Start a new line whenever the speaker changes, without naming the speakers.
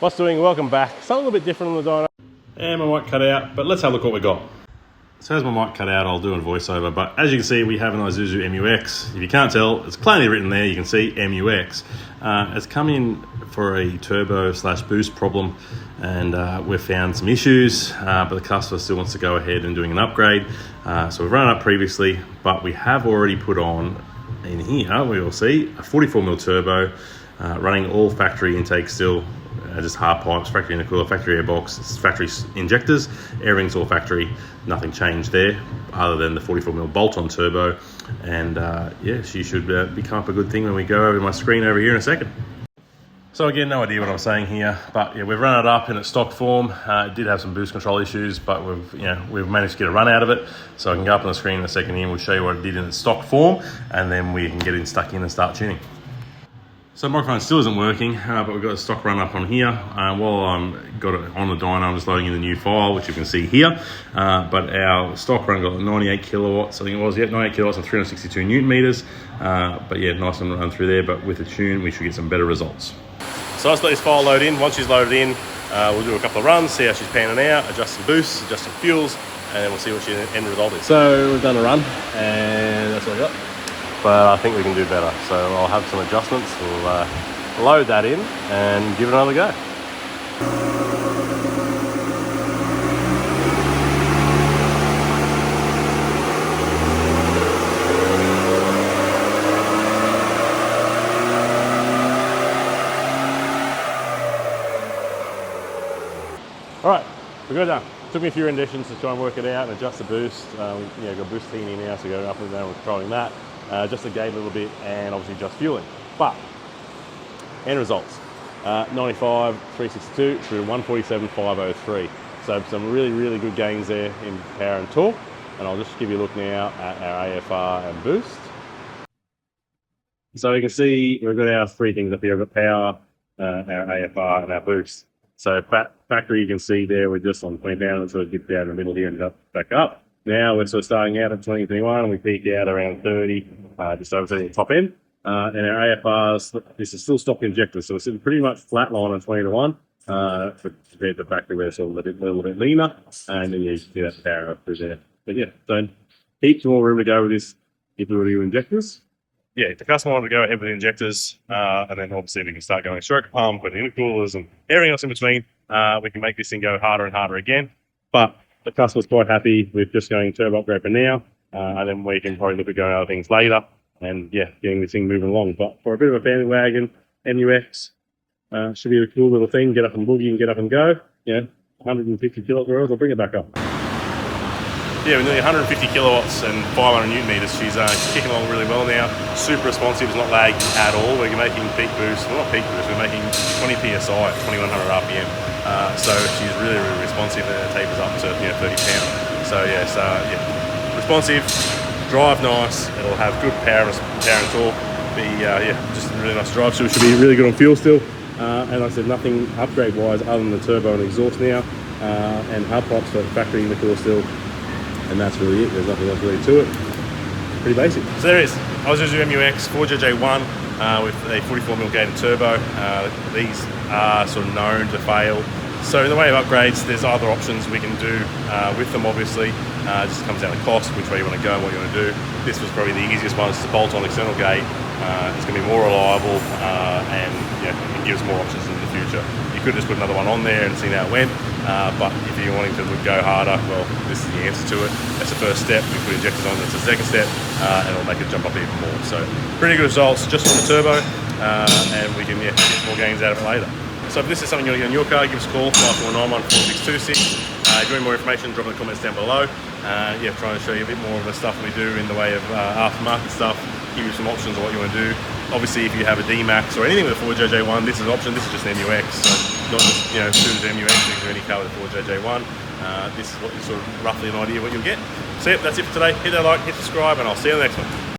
What's doing? Welcome back. Something a little bit different on the dyno. And my mic cut out, but let's have a look what we got. So as my mic cut out, I'll do a voiceover, but as you can see, we have an Isuzu MUX. If you can't tell, it's plainly written there, you can see MUX. It's come in for a turbo/boost problem, and we've found some issues, but the customer still wants to go ahead and doing an upgrade. So we've run it up previously, but we have already put on, in here, we will see, a 44mm turbo, running all factory intake still, just hard pipes, factory intercooler, factory airbox, it's factory injectors, everything's all factory, nothing changed there other than the 44mm bolt-on turbo. And yeah, she should become up a good thing when we go over my screen over here in a second. So again, no idea what I'm saying here, but yeah, we've run it up in its stock form. It did have some boost control issues, but we've managed to get a run out of it. So I can go up on the screen in a second here and we'll show you what it did in its stock form, and then we can get it stuck in and start tuning. So the microphone still isn't working, but we've got a stock run up on here. While I'm got it on the dyno, I'm just loading in the new file, which you can see here. But our stock run got 98 kilowatts, I think it was, 98 kilowatts and 362 newton meters. But yeah, nice and run through there, but with a tune, we should get some better results. So let's let this file load in. Once she's loaded in, we'll do a couple of runs, see how she's panning out, adjust some boosts, adjust some fuels, and then we'll see what the end result is. So we've done a run, and that's what I got. But I think we can do better. So I'll have some adjustments. We'll load that in and give it another go. All right, we got it done. Took me a few renditions to try and work it out and adjust the boost. Got boost heating now, so go up and down, we're controlling that. Just the gate a little bit, and obviously just fueling. But end results: 95, 362 through 147, 503. So some really good gains there in power and torque. And I'll just give you a look now at our AFR and boost. So you can see we've got our three things up here. We've got power, our AFR, and our boost. So factory, you can see there, we're just on 20 down and sort of dip down in the middle here and back up. Now we're sort of starting out at 20, 21, and we peaked out around 30, just over the top end. And our AFRs, this is still stock injectors, so it's pretty much flat line on 20 to 1, compared to factory where it's a little bit leaner, and then you see that power up through there. But yeah, so heaps more room to go with this if we were to do injectors. Yeah, if the customer wanted to go ahead with the injectors, and then obviously we can start going stroke pump and intercoolers and everything else in between, we can make this thing go harder and harder again. But the customer's quite happy with just going turbo upgrade for now, and then we can probably look at going other things later, and yeah, getting this thing moving along. But for a bit of a family wagon, MUX should be a cool little thing. Get up and boogie and get up and go. 150 kilowatts, I'll bring it back up. Yeah, we're nearly 150 kilowatts and 500 newton meters. She's kicking along really well now. Super responsive, is not lagging at all. We're making peak boost, well, not peak boost, we're making 20 PSI at 2100 RPM. So she's really responsive, and it tapers up to 30 pounds. So yeah, responsive, drive nice. It'll have good power and torque. Just a really nice drive. So it should be really good on fuel still. And like I said, nothing upgrade wise other than the turbo and exhaust now, and hub pipes for factory in the core still. And that's really it. There's nothing else really to it. Pretty basic. So there it is. Isuzu MUX 4JJ1 with a 44mm gated turbo. These are sort of known to fail. So in the way of upgrades, there's other options we can do with them, obviously. It just comes down to cost, which way you want to go and what you want to do. This was probably the easiest one. It's a bolt-on external gate. It's going to be more reliable, and it gives more options in the future. You could just put another one on there and see how it went, but if you're wanting to go harder, well, this is the answer to it. That's the first step. We put injectors on, that's the second step, and it'll make it jump up even more. So pretty good results just on the turbo, and we can get more gains out of it later. So if this is something you want to get in your car, give us a call, 5491 4626. If you want more information, drop in the comments down below. Trying to show you a bit more of the stuff we do in the way of aftermarket stuff, give you some options of what you want to do. Obviously, if you have a D-Max or anything with a 4JJ1, this is an option. This is just an MUX, so not just suited to MUX. You can do any car with a 4JJ1. This is what you sort of roughly an idea of what you'll get. So yep, that's it for today. Hit that like, hit subscribe, and I'll see you in the next one.